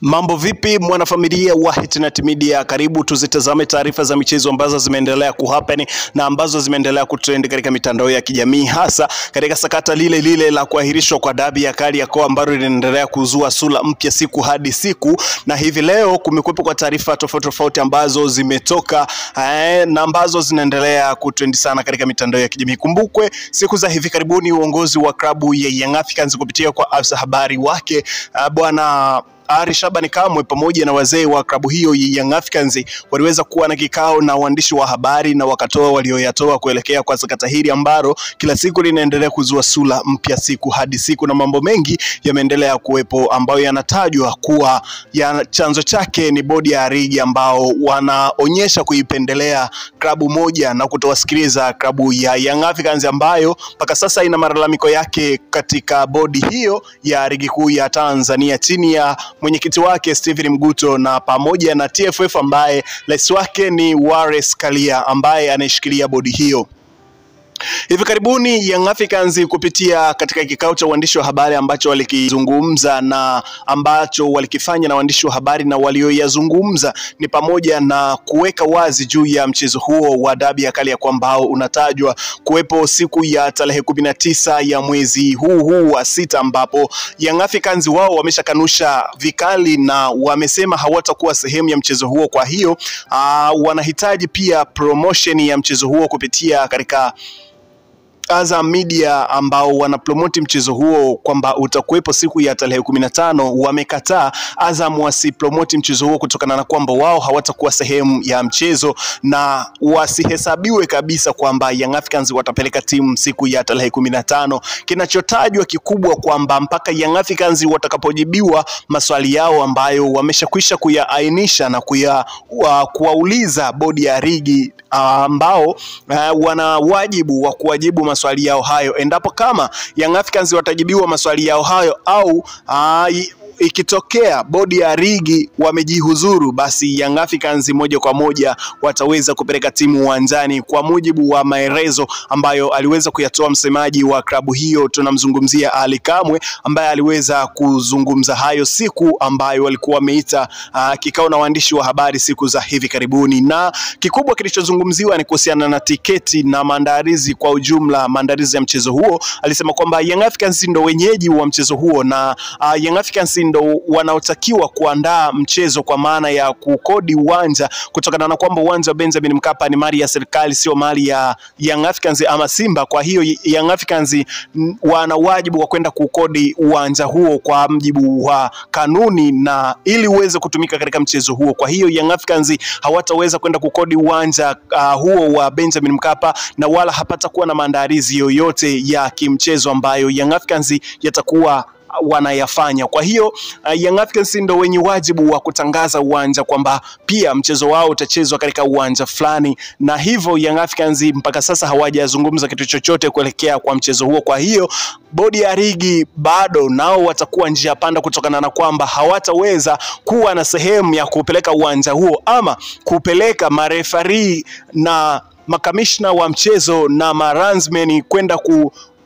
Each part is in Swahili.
Mambo vipi mwanafamilia wa Hitnet Media, karibu tuzitazame taarifa za michezo ambazo zimeendelea kuhappen na ambazo zimeendelea kutrend katika mitandao ya kijamii, hasa katika sakata lile la kuahirishwa kwa dabi ya Kariakoo ambalo linaendelea kuzua sura mpya siku hadi siku. Na hivi leo kumekuwepo kwa taarifa tofauti ambazo zimetoka na ambazo zinaendelea kutrend sana katika mitandao ya kijamii. Kumbukwe siku za hivi karibuni uongozi wa klabu ya Young Africans kupitia kwa afisa habari wake bwana Ally Shabani Kamwe pamoja na wazee wa klabu hiyo Young Africans waliweza kuwa na kikao na waandishi wa habari na wakatoa walioyatoa kuelekea kwa sakata hili ambalo kila siku linaendelea kuzua sura mpya siku hadi siku, na mambo mengi yameendelea kuwepo ambayo yanatajwa kuwa ya chanzo chake ni bodi ya ligi ambao wanaonyesha kuipendelea klabu moja na kutowasikiliza klabu ya Young Africans ambayo mpaka sasa ina malalamiko yake katika bodi hiyo ya ligi kuu ya Tanzania chini ya mwenyekiti wake Steven Mguto na pamoja na TFF ambaye rais wake ni Wallace Karia ambaye anashikilia bodi hiyo. Hivi karibuni Young Africans kupitia katika kikao cha waandishi wa habari ambacho walikizungumza na ambacho walikifanya na waandishi wa habari na walioyazungumza ni pamoja na kuweka wazi juu ya mchezo huo wa dabi ya Kariakoo ambao unatajwa kuwepo siku ya tarehe 19 ya mwezi huu wa 6, ambapo Young Africans wao wameshakanusha vikali na wamesema hawatakuwa sehemu ya mchezo huo. Kwa hiyo wanahitaji pia promotion ya mchezo huo kupitia katika Azam Media ambao wanapromote mchezo huo kwamba utakuwepo siku ya tarehe 15. Wamekataa Azam wasipromote mchezo huo kutokana na kwamba wao hawatakuwa sehemu ya mchezo na wasihesabiwe kabisa kwamba Young Africans watapeleka timu siku ya tarehe 15. Kinachotajwa kikubwa kwamba mpaka Young Africans watakapojibiwa maswali yao ambayo wameshakwisha kuyaainisha na kuwauliza bodi ya ligi ambao wana wajibu wa kuwajibu maswali yao hayo. Endapo kama Young Africans watajibiwa maswali yao hayo au ikitokea bodi ya ligi wamejihuzuru, basi Young Africans moja kwa moja wataweza kupeleka timu uwanjani kwa mujibu wa maelezo ambayo aliweza kuyatoa msemaji wa klabu hiyo. Tunamzungumzia Ally Kamwe ambaye aliweza kuzungumza hayo siku ambayo walikuwa wameita kikao na waandishi wa habari siku za hivi karibuni, na kikubwa kilichozungumziwa ni kuhusiana na tiketi na maandalizi kwa ujumla, maandalizi ya mchezo huo. Alisema kwamba Young Africans ndo wenyeji wa mchezo huo na Young Africans ndo wanaotakiwa kuandaa mchezo kwa maana ya kukodi uwanja, kutokana na kwamba uwanja wa Benjamin Mkapa ni mali ya serikali, sio mali ya Young Africans ama Simba. Kwa hiyo Young Africans wana wajibu wa kwenda kukodi uwanja huo kwa mjibu wa kanuni na ili uweze kutumika katika mchezo huo. Kwa hiyo Young Africans hawataweza kwenda kukodi uwanja huo wa Benjamin Mkapa na wala hapatakuwa na maandalizi yoyote ya kimchezo ambayo Young Africans yatakuwa wanayafanya. Kwa hiyo Young Africans ndio wenye wajibu wa kutangaza uwanja kwamba pia mchezo wao utachezwa katika uwanja fulani, na hivyo Young Africans mpaka sasa hawajazungumza kitu chochote kuelekea kwa mchezo huo. Kwa hiyo bodi ya ligi bado nao watakuwa njia panda kutokana na kwamba hawataweza kuwa na sehemu ya kupeleka uwanja huo ama kupeleka marefari na makamishna wa mchezo na maranzmeni kwenda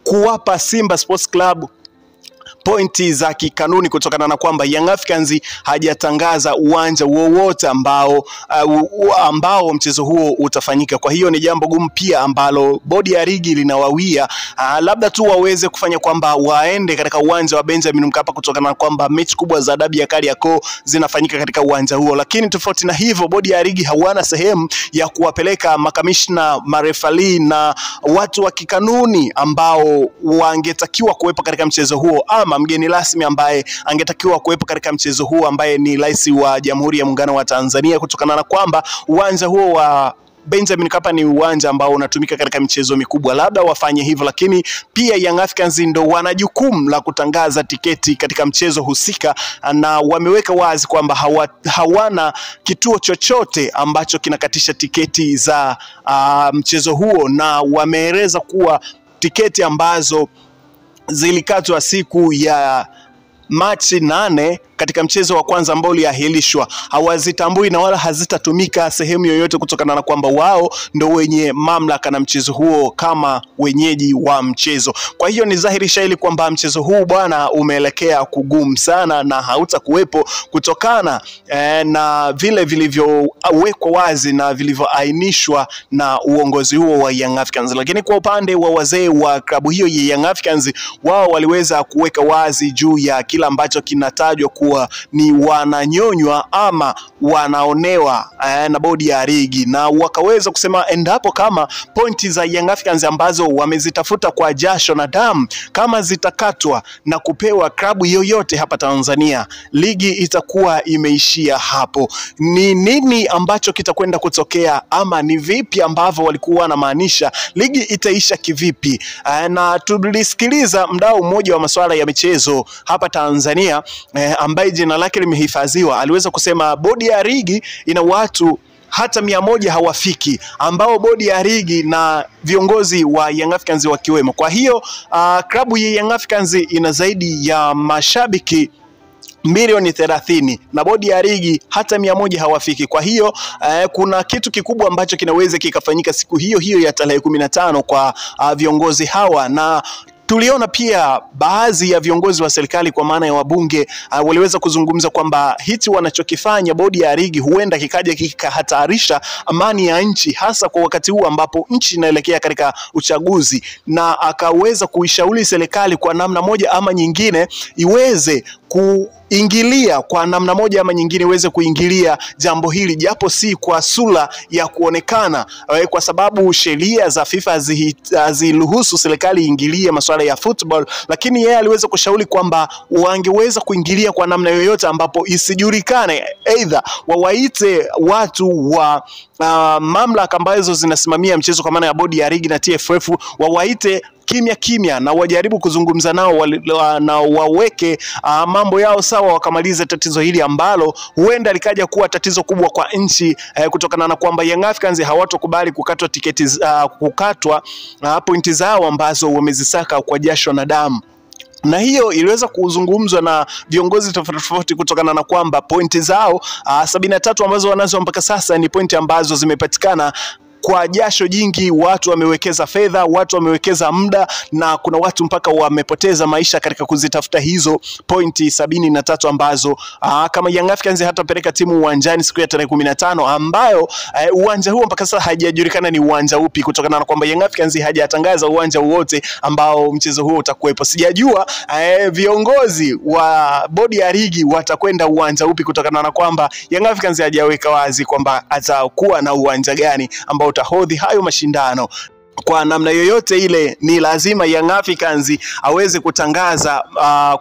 kuwapa Simba Sports Club pointi za kikanuni kutokana na kwamba Young Africans hajatangaza uwanja wowote ambao mchezo huo utafanyika. Kwa hiyo ni jambo gumu pia ambalo bodi ya ligi linawawia, labda tu waweze kufanya kwamba waende katika uwanja wa Benjamin Mkapa kutokana na kwamba mechi kubwa za dabi ya Kariakoo zinafanyika katika uwanja huo. Lakini tofauti na hivyo bodi ya ligi hawana sehemu ya kuwapeleka makamishna, marefali na watu wa kikanuni ambao wangetakiwa kuwepo katika mchezo huo, ama mgeni rasmi ambaye angetakiwa kuwepo katika mchezo huo ambaye ni rais wa Jamhuri ya Muungano wa Tanzania, kutokana na kwamba uwanja huo wa Benjamin Mkapa ni uwanja ambao unatumika katika michezo mikubwa. Labda wafanye hivyo, lakini pia Young Africans ndo wana jukumu la kutangaza tiketi katika mchezo husika, na wameweka wazi kwamba hawana kituo chochote ambacho kinakatisha tiketi za mchezo huo, na wameeleza kuwa tiketi ambazo zilikatwa siku ya Machi 8 katika mchezo wa kwanza ambao uliahirishwa hawazitambui na wala hazitatumika sehemu yoyote, kutokana na kwamba wao ndio wenye mamlaka na mchezo huo kama wenyeji wa mchezo. Kwa hiyo ni dhahiri shahiri kwamba mchezo huu bwana umeelekea kugumu sana na hautakuwepo kutokana na vile vilivyowekwa wazi na vilivyoainishwa na uongozi huo wa Young Africans. Lakini kwa upande wa wazee wa klabu hiyo ya Young Africans, wao waliweza kuweka wazi juu ya kila ambacho kinatajwa kuwa ni wananyonywa ama wanaonewa na bodi ya ligi, na wakaweza kusema endapo kama pointi za Young Africans ambazo wamezitafuta kwa jasho na damu kama zitakatwa na kupewa klabu yoyote hapa Tanzania, ligi itakuwa imeishia hapo. Ni nini ambacho kitakwenda kutokea, ama ni vipi ambavyo walikuwa wanamaanisha ligi itaisha kivipi? Na tulisikiliza mdau mmoja wa masuala ya michezo hapa Tanzania ambaye jina lake limehifadhiwa, aliweza kusema bodi ya ligi ina watu hata 100 hawafiki, ambao bodi ya ligi na viongozi wa Young Africans wakiwemo. Kwa hiyo klabu ya Young Africans ina zaidi ya mashabiki milioni 30 na bodi ya ligi hata 100 hawafiki. Kwa hiyo kuna kitu kikubwa ambacho kinaweza kikafanyika siku hiyo hiyo ya tarehe 15 kwa viongozi hawa, na tuliona pia baadhi ya viongozi wa serikali kwa maana ya wabunge waliweza kuzungumza kwamba hichi wanachokifanya bodi ya ligi huenda kikaja kikahatarisha amani ya nchi, hasa kwa wakati huu ambapo nchi inaelekea katika uchaguzi, na akaweza kuishauri serikali kwa namna moja ama nyingine iweze kuingilia kwa namna moja ama nyingine iweze kuingilia jambo hili, japo si kwa sura ya kuonekana, kwa sababu sheria za FIFA haziruhusu serikali ingilie masuala ya football, lakini yeye aliweza kushauri kwamba wangeweza kuingilia kwa namna yoyote ambapo isijulikane, aidha wawaite watu wa mamlaka ambazo zinasimamia mchezo kwa maana ya bodi ya ligi na TFF, wawaite kimya na wajaribu kuzungumza nao na waweke mambo yao sawa, wakamaliza tatizo hili ambalo huenda likaja kuwa tatizo kubwa kwa nchi, kutokana na kwamba Young Africans hawatokubali kukatwa tiketi kukatwa pointi zao ambazo wamezisaka kwa jasho na damu. Na hiyo iliweza kuzungumzwa na viongozi tofauti kutokana na kwamba pointi zao 73 ambazo wanazo mpaka sasa ni pointi ambazo zimepatikana kwa jasho jingi. Watu wamewekeza fedha, watu wamewekeza muda, na kuna watu mpaka wamepoteza maisha katika kuzitafuta hizo pointi 73 ambazo kama Young Africans hatapeleka timu uwanjani siku ya tarehe 15, ambayo uwanja huo mpaka sasa haijajulikana ni uwanja upi, kutokana na kwamba Young Africans hajatangaza uwanja wote ambao mchezo huo utakuwepo. Sijajua viongozi wa bodi ya ligi watakwenda uwanja upi, kutokana na kwamba Young Africans hajaweka wazi kwamba atakuwa na uwanja gani ambao utahodhi hayo mashindano. Kwa namna yoyote ile ni lazima Young Africans aweze kutangaza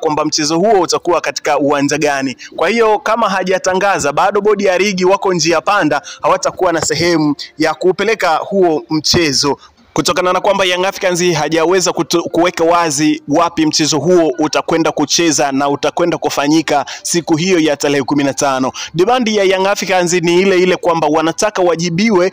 kwamba mchezo huo utakuwa katika uwanja gani. Kwa hiyo kama hajatangaza bado, bodi ya ligi wako njia panda, hawatakuwa na sehemu ya kupeleka huo mchezo, kutokana na kwamba Young Africans hajaweza kuweka wazi wapi mchezo huo utakwenda kucheza na utakwenda kufanyika siku hiyo ya tarehe 15. Demand ya Young Africans ni ile kwamba wanataka wajibiwe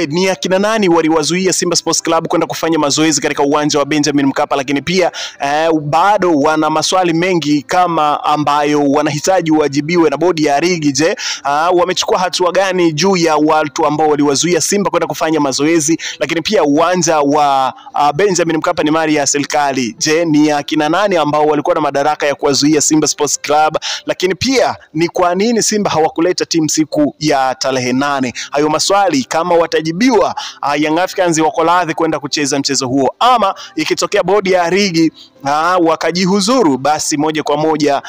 ni akina nani waliwazuia Simba Sports Club kwenda kufanya mazoezi katika uwanja wa Benjamin Mkapa, lakini pia bado wana maswali mengi kama ambayo wanahitaji wajibiwe na bodi ya ligi. Je, wamechukua hatua gani juu ya watu ambao waliwazuia Simba kwenda kufanya mazoezi? Lakini pia uwanja wa Benjamin Mkapa ni mali ya serikali. Je, ni akina nani ambao walikuwa na madaraka ya kuwazuia Simba Sports Club? Lakini pia ni kwa nini Simba hawakuleta timu siku ya tarehe 8? Hayo maswali kama watajibiwa, Young Africans wako radhi kwenda kucheza mchezo huo, ama ikitokea bodi ya ligi wakajihuzuru, basi moja kwa moja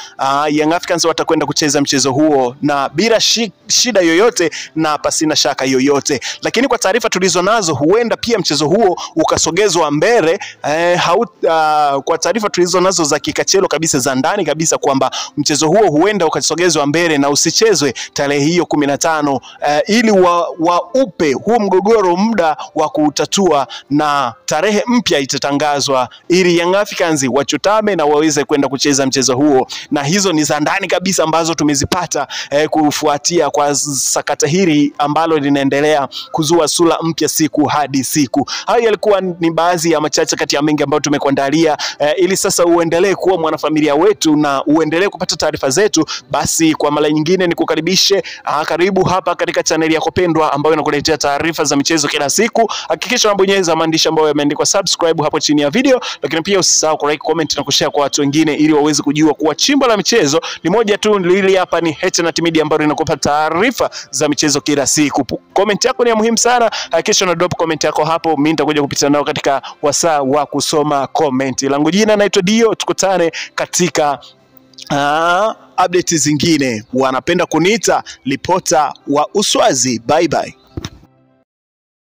Young Africans watakwenda kucheza mchezo huo na bila shida yoyote na pasina shaka yoyote. Lakini kwa taarifa tulizo nazo, huenda pia mchezo huo ukasogezwa mbele. Kwa taarifa tulizo nazo za kikachelo kabisa, za ndani kabisa, kwamba mchezo huo huenda ukasogezwa mbele na usichezwe tarehe hiyo 15, ili waupe huo mgogoro muda wa kutatua, na tarehe mpya itatangazwa ili Young Africans Stars wachutame na waweze kwenda kucheza mchezo huo, na hizo ni za ndani kabisa ambazo tumezipata kufuatia kwa sakata hili ambalo linaendelea kuzua sura mpya siku hadi siku. Hayo yalikuwa ni baadhi ya machache kati ya mengi ambayo tumekuandalia, ili sasa uendelee kuwa mwanafamilia wetu na uendelee kupata taarifa zetu. Basi kwa mara nyingine nikukaribishe, karibu hapa katika channel yako pendwa ambayo inakuletea taarifa za michezo kila siku. Hakikisha unabonyeza maandishi ambayo yameandikwa subscribe hapo chini ya video, lakini pia usisahau ku like, comment na kushare kwa watu wengine ili waweze kujua kuwa chimbo la michezo ni moja tu, lili hapa ni HNT Media ambayo inakupa taarifa za michezo kila siku. Comment yako ni ya muhimu sana. Hakikisha una drop comment yako hapo, mimi nitakuja kupita nao katika wasaa wa kusoma comment. Langu jina naitwa Dio, tukutane katika update zingine. Wanapenda kuniita ripota wa Uswazi. Bye bye.